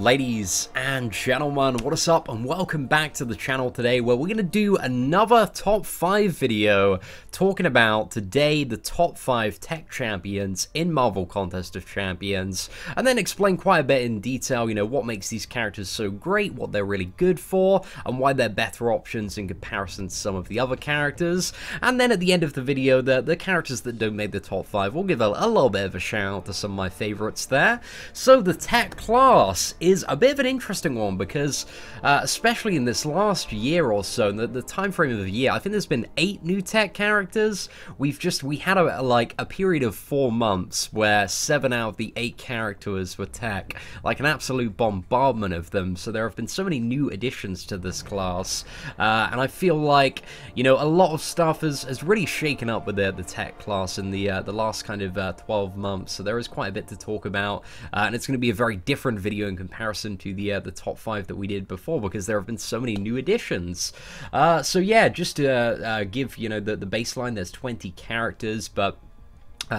Ladies and gentlemen, what is up and welcome back to the channel today where we're going to do another top 5 video talking about today the top 5 tech champions in Marvel Contest of Champions, and then explain quite a bit in detail, what makes these characters so great, what they're really good for, and why they're better options in comparison to some of the other characters. And then at the end of the video, the characters that don't make the top 5, we'll give a little bit of a shout out to some of my favorites there. So the tech class is a bit of an interesting one because, especially in this last year or so, the time frame of the year, I think there's been 8 new tech characters. We had a period of 4 months where 7 out of the 8 characters were tech, like an absolute bombardment of them. So there have been so many new additions to this class, and I feel like a lot of stuff has really shaken up with the tech class in the last kind of 12 months. So there is quite a bit to talk about, and it's going to be a very different video in comparison to the top 5 that we did before, because there have been so many new additions. So yeah, just to give the baseline, there's 20 characters, but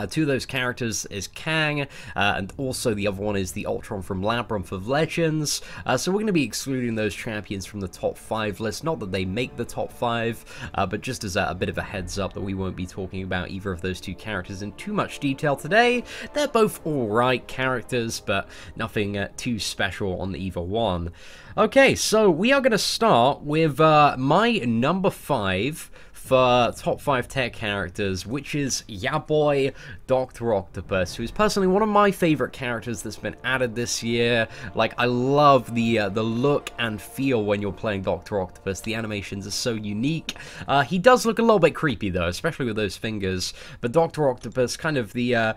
2 of those characters is Kang, and also the other one is the Ultron from Labyrinth of Legends. So we're going to be excluding those champions from the top 5 list. Not that they make the top 5, but just as a bit of a heads up that we won't be talking about either of those 2 characters in too much detail today. They're both alright characters, but nothing too special on either one. Okay, so we are going to start with my number 5 for top 5 tech characters, which is ya boy Dr. Octopus, who is personally one of my favorite characters that's been added this year. Like, I love the look and feel when you're playing Dr. Octopus. The animations are so unique. He does look a little bit creepy though, especially with those fingers, but Dr. Octopus, kind of the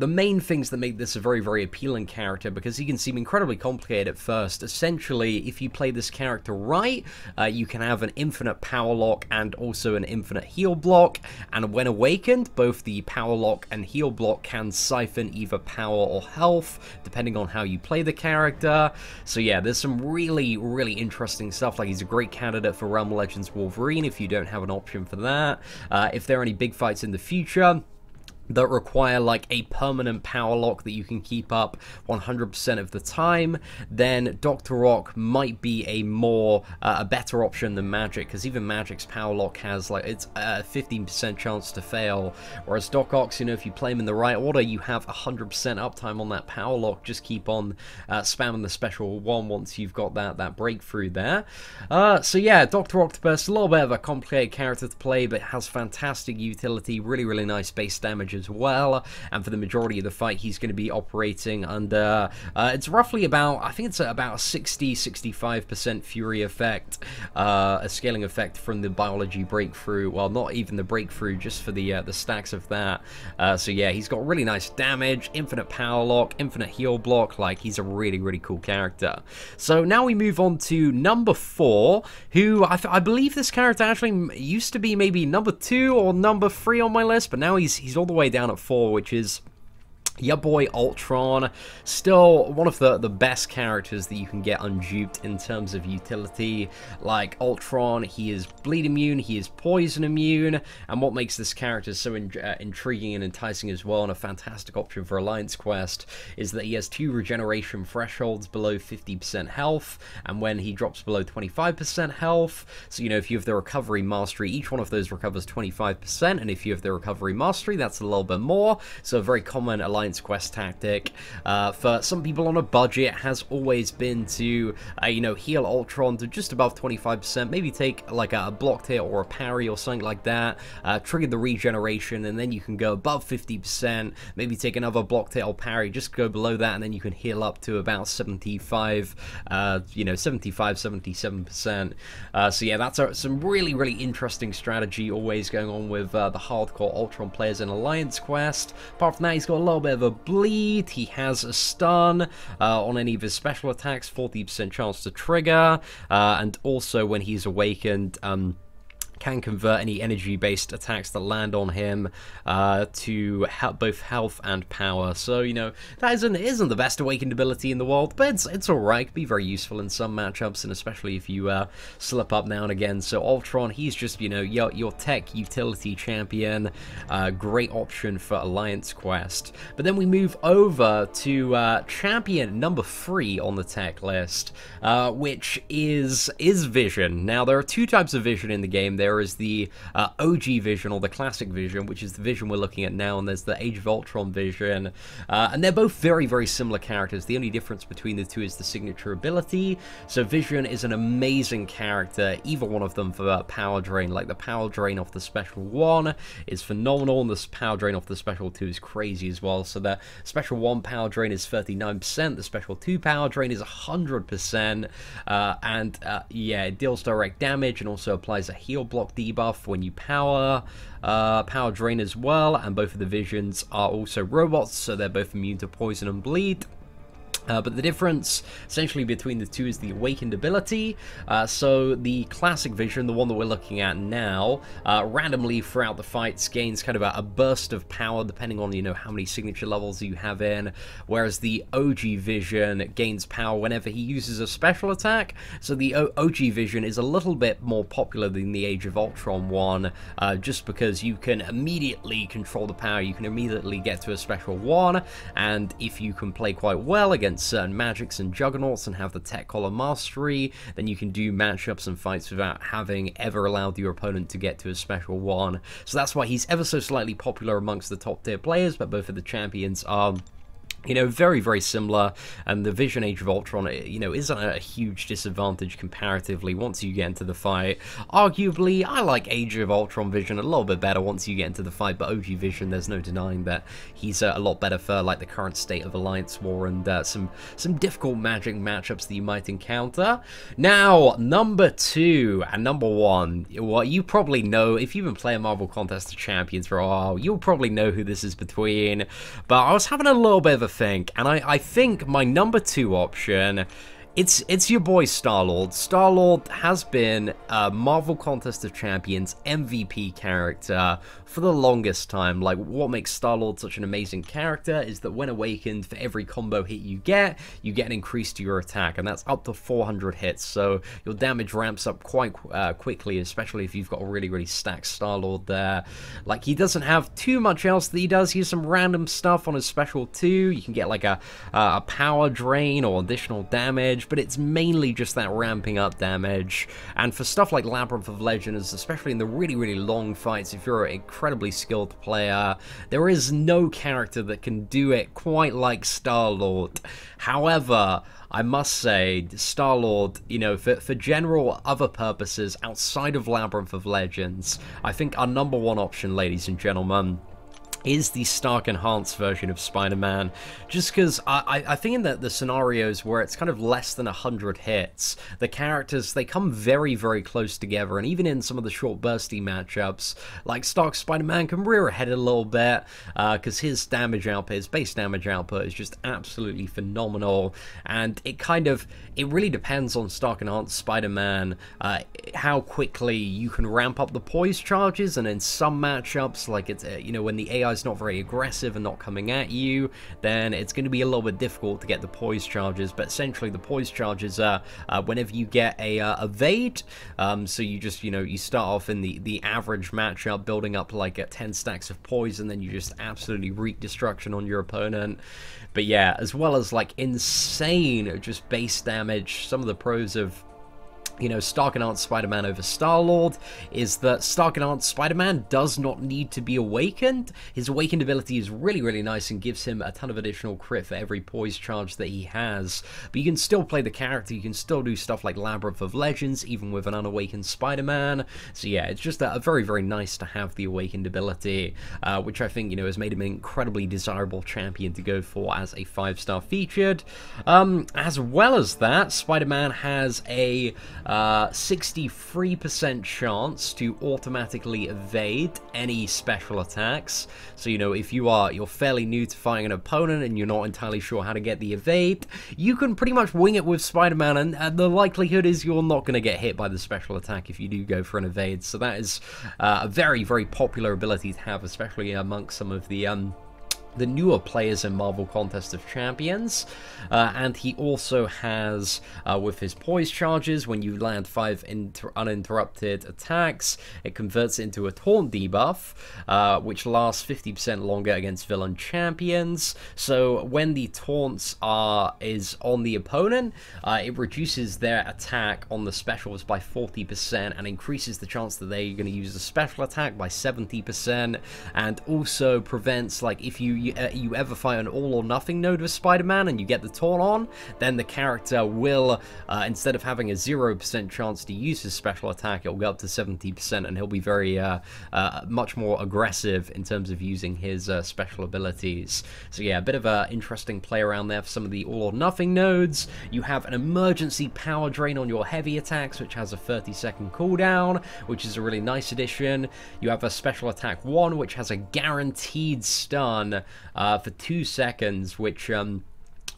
main things that make this a very, very appealing character, because he can seem incredibly complicated at first. Essentially, if you play this character right, you can have an infinite power lock and also an infinite heal block, and when awakened, both the power lock and heal block can siphon either power or health, depending on how you play the character. So yeah, there's some really, really interesting stuff. Like, he's a great candidate for Realm of Legends Wolverine if you don't have an option for that. If there are any big fights in the future that require like a permanent power lock that you can keep up 100% of the time, then Dr. Ock might be a better option than Magic, because even Magic's power lock has it's a 15% chance to fail, whereas Doc Ock's, if you play him in the right order, you have 100% uptime on that power lock. Just keep on spamming the special one once you've got that breakthrough there. So yeah, Dr. Octopus, a little bit of a complicated character to play, but has fantastic utility, really, really nice base damage as well, and for the majority of the fight he's going to be operating under it's roughly about, I think it's about a 60-65% fury effect, a scaling effect from the biology breakthrough. Well, not even the breakthrough, just for the stacks of that. So yeah, he's got really nice damage, infinite power lock, infinite heal block. Like, he's a really, really cool character. So now we move on to number 4, who I believe this character actually used to be maybe number 2 or number 3 on my list, but now he's all the way down at 4, which is your boy Ultron. Still one of the best characters that you can get unduped in terms of utility. Like, Ultron, he is bleed immune, he is poison immune, and what makes this character so intriguing and enticing as well, and a fantastic option for Alliance Quest, is that he has 2 regeneration thresholds below 50% health, and when he drops below 25% health, so if you have the recovery mastery, each one of those recovers 25%, and if you have the recovery mastery, that's a little bit more. So a very common Alliance Quest tactic for some people on a budget has always been to heal Ultron to just above 25%, maybe take like a blocked hit or a parry or something like that, trigger the regeneration, and then you can go above 50%, maybe take another blocked hit or parry, just go below that, and then you can heal up to about 77%. So yeah, that's some really, really interesting strategy always going on with the hardcore Ultron players in Alliance Quest. Apart from that, he's got a little bit of a bleed, he has a stun on any of his special attacks, 40% chance to trigger, and also when he's awakened, can convert any energy-based attacks that land on him to both health and power. So, you know, that isn't the best awakened ability in the world, but it's alright. It can be very useful in some matchups, and especially if you slip up now and again. So Ultron, he's just, you know, your tech utility champion. Great option for Alliance Quest. But then we move over to champion number 3 on the tech list, which is Vision. Now, there are 2 types of Vision in the game. There is the OG Vision, or the classic Vision, which is the Vision we're looking at now, and there's the Age of Ultron Vision, and they're both very, very similar characters. The only difference between the 2 is the signature ability. So Vision is an amazing character, either one of them for power drain. Like, the power drain off the special 1 is phenomenal, and the power drain off the special 2 is crazy as well. So the special 1 power drain is 39%, the special 2 power drain is 100%, yeah, it deals direct damage and also applies a heal block debuff when you power drain as well, and both of the Visions are also robots, so they're both immune to poison and bleed. But the difference, essentially, between the 2 is the awakened ability. So the classic Vision, the one that we're looking at now, randomly throughout the fights gains kind of a burst of power, depending on, you know, how many signature levels you have in, whereas the OG Vision gains power whenever he uses a special attack. So the OG Vision is a little bit more popular than the Age of Ultron one, just because you can immediately control the power, you can immediately get to a special 1, and if you can play quite well against certain magics and juggernauts and have the tech collar mastery, then you can do matchups and fights without having ever allowed your opponent to get to a special 1. So that's why he's ever so slightly popular amongst the top tier players, but both of the champions are, you know, very, very similar, and the Vision Age of Ultron, you know, isn't a huge disadvantage comparatively once you get into the fight. Arguably, I like Age of Ultron Vision a little bit better once you get into the fight, but OG Vision, there's no denying that he's a lot better for, like, the current state of Alliance War and some difficult magic matchups that you might encounter. Now, number 2 and number 1, well, you probably know, if you've been playing Marvel Contest of Champions for a while, you'll probably know who this is between, but I was having a little bit of a think, and I think my number 2 option, it's your boy Starlord. Starlord has been a Marvel Contest of Champions MVP character for the longest time. Like, what makes Starlord such an amazing character is that when awakened, for every combo hit you get an increase to your attack, and that's up to 400 hits, so your damage ramps up quite quickly, especially if you've got a really, really stacked Starlord there. Like, he doesn't have too much else that he does. He has some random stuff on his special 2. You can get like a power drain or additional damage, but it's mainly just that ramping up damage. And for stuff like Labyrinth of Legends, especially in the really, really long fights, if you're an incredibly skilled player, there is no character that can do it quite like Starlord. However, I must say, Starlord, you know, for general other purposes outside of Labyrinth of Legends, I think our number 1 option, ladies and gentlemen, is the Stark Enhanced version of Spider-Man, just because I think in the scenarios where it's kind of less than 100 hits, the characters, they come very, very close together, and even in some of the short bursty matchups, like Stark Spider-Man can rear ahead a little bit, because his damage output, his base damage output is just absolutely phenomenal, and it really depends on Stark Enhanced Spider-Man, how quickly you can ramp up the poise charges, and in some matchups, like it's, you know, when the AI is not very aggressive and not coming at you, then it's going to be a little bit difficult to get the poise charges. But essentially the poise charges are whenever you get a evade, so you just, you know, you start off in the average matchup building up like 10 stacks of poise, and then you just absolutely wreak destruction on your opponent. But yeah, as well as like insane just base damage, some of the pros of, you know, Stark Enhanced Spider-Man over Starlord is that Stark Enhanced Spider-Man does not need to be awakened. His awakened ability is really, really nice and gives him a ton of additional crit for every poise charge that he has. But you can still play the character, you can still do stuff like Labyrinth of Legends, even with an unawakened Spider-Man. So yeah, it's just a very, very nice to have the awakened ability, which I think, you know, has made him an incredibly desirable champion to go for as a 5-star featured. As well as that, Spider-Man has a 63% chance to automatically evade any special attacks. So, you know, if you're fairly new to fighting an opponent and you're not entirely sure how to get the evade, you can pretty much wing it with SpiderMan, and the likelihood is you're not going to get hit by the special attack if you do go for an evade. So that is a very, very popular ability to have, especially amongst some of the newer players in Marvel Contest of Champions. And he also has, with his poise charges, when you land 5 uninterrupted attacks, it converts it into a taunt debuff, which lasts 50% longer against villain champions. So when the taunts is on the opponent, it reduces their attack on the specials by 40% and increases the chance that they're going to use a special attack by 70%, and also prevents, like, if you ever fight an all or nothing node with Spider-Man and you get the taunt on, then the character will, instead of having a 0% chance to use his special attack, it'll go up to 70%, and he'll be very much more aggressive in terms of using his special abilities. So yeah, a bit of an interesting play around there for some of the all or nothing nodes. You have an emergency power drain on your heavy attacks, which has a 30-second cooldown, which is a really nice addition. You have a special attack 1, which has a guaranteed stun for 2 seconds, which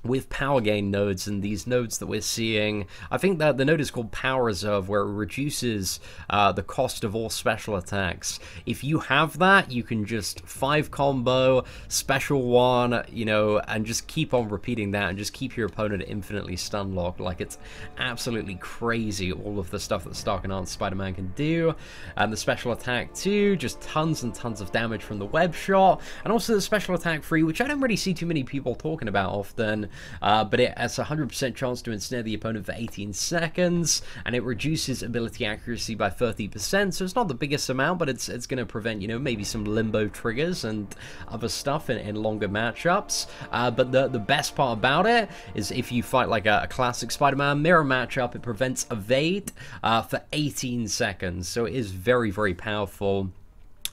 with power gain nodes and these nodes that we're seeing, I think that the node is called Power Reserve, where it reduces the cost of all special attacks. If you have that, you can just 5 combo, special 1, you know, and just keep on repeating that and just keep your opponent infinitely stun locked. Like, it's absolutely crazy, all of the stuff that Stark Enhanced Spider-Man can do. And the special attack 2, just tons and tons of damage from the web shot. And also the special attack 3, which I don't really see too many people talking about often. But it has a 100% chance to ensnare the opponent for 18 seconds, and it reduces ability accuracy by 30%, so it's not the biggest amount, but it's going to prevent, you know, maybe some limbo triggers and other stuff in longer matchups. But the best part about it is if you fight like a classic Spider-Man mirror matchup, it prevents evade for 18 seconds, so it is very, very powerful.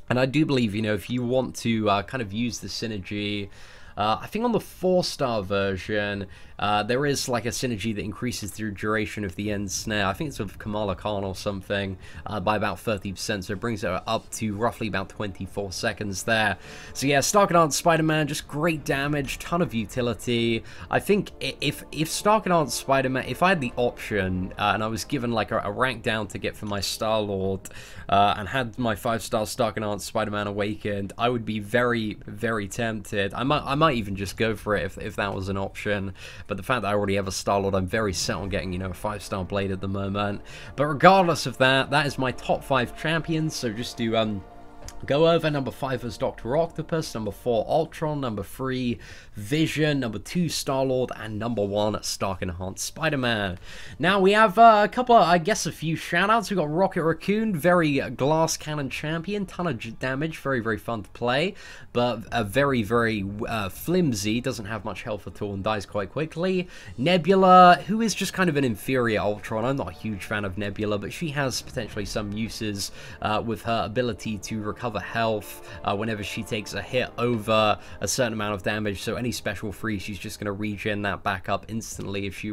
And I do believe, you know, if you want to kind of use the synergy, I think on the 4-star version, there is like a synergy that increases the duration of the end snare. I think it's with Kamala Khan or something, by about 30%, so it brings it up to roughly about 24 seconds there. So yeah, Stark Enhanced Spider-Man, just great damage, ton of utility. I think if Stark Enhanced Spider-Man, if I had the option, and I was given like a rank down ticket for my Starlord, and had my 5-star Stark Enhanced Spider-Man awakened, I would be very, very tempted. I might even just go for it if that was an option. But the fact that I already have a Starlord, I'm very set on getting, you know, a 5-star blade at the moment. But regardless of that, that is my top 5 champions. So just to go over, number 5 was Dr. Octopus, number 4 Ultron, number 3 Vision, number 2 Starlord, and number 1 Stark Enhanced Spider-Man. Now we have a couple, I guess a few shoutouts. We got Rocket Raccoon, very glass cannon champion, ton of damage, very, very fun to play, but very, very flimsy, doesn't have much health at all and dies quite quickly. Nebula, who is just kind of an inferior Ultron. I'm not a huge fan of Nebula, but she has potentially some uses with her ability to recover health whenever she takes a hit over a certain amount of damage. So any special free, she's just going to regen that back up instantly if she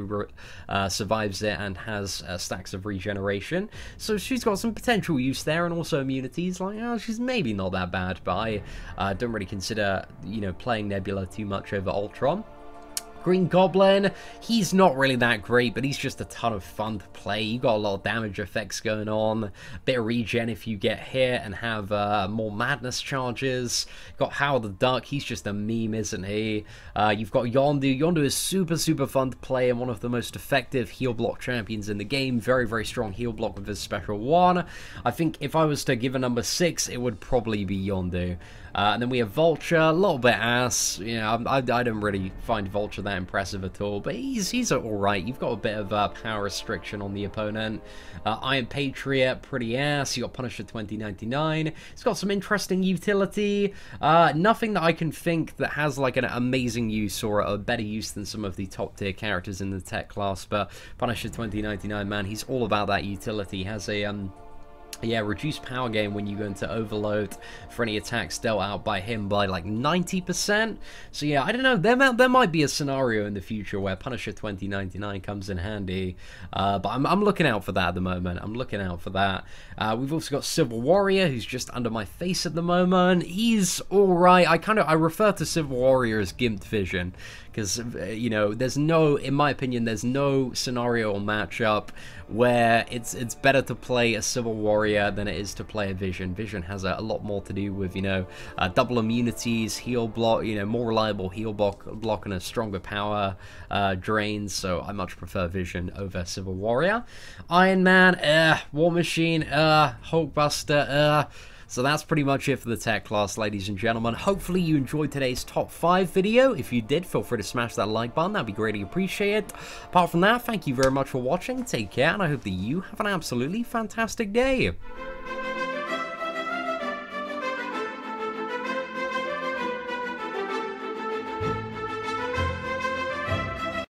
survives it and has stacks of regeneration. So she's got some potential use there, and also immunities. Like, oh, she's maybe not that bad, but I don't really consider, you know, playing Nebula too much over Ultron. Green Goblin, he's not really that great, but he's just a ton of fun to play. You got a lot of damage effects going on, bit of regen if you get hit, and have more madness charges. Got Howard the Duck, he's just a meme, isn't he? You've got Yondu. Yondu is super, super fun to play and one of the most effective heal block champions in the game. Very, very strong heal block with his special 1. I think if I was to give a number 6, it would probably be Yondu. And then we have Vulture, a little bit ass. You know, I don't really find Vulture that impressive at all, but he's alright. You've got a bit of power restriction on the opponent. Iron Patriot, pretty ass. You got Punisher 2099. It's got some interesting utility. Nothing that I can think that has like an amazing use or a better use than some of the top tier characters in the tech class, but Punisher 2099, man, he's all about that utility. He has a Yeah, reduced power gain when you go into overload for any attacks dealt out by him by like 90%. So yeah, I don't know, there might be a scenario in the future where Punisher 2099 comes in handy, but I'm looking out for that at the moment. I'm looking out for that. We've also got Civil Warrior, who's just under my face at the moment. He's alright. I refer to Civil Warrior as gimped vision, because, you know, there's no, in my opinion, there's no scenario or matchup where it's better to play a Civil Warrior than it is to play a Vision. Vision has a lot more to do with, you know, double immunities, heal block, you know, more reliable heal block and a stronger power drain, so I much prefer Vision over Civil Warrior. Iron Man, War Machine, Hulkbuster, so that's pretty much it for the tech class, ladies and gentlemen. Hopefully you enjoyed today's top 5 video. If you did, feel free to smash that like button. That'd be greatly appreciated. Apart from that, thank you very much for watching. Take care, and I hope that you have an absolutely fantastic day.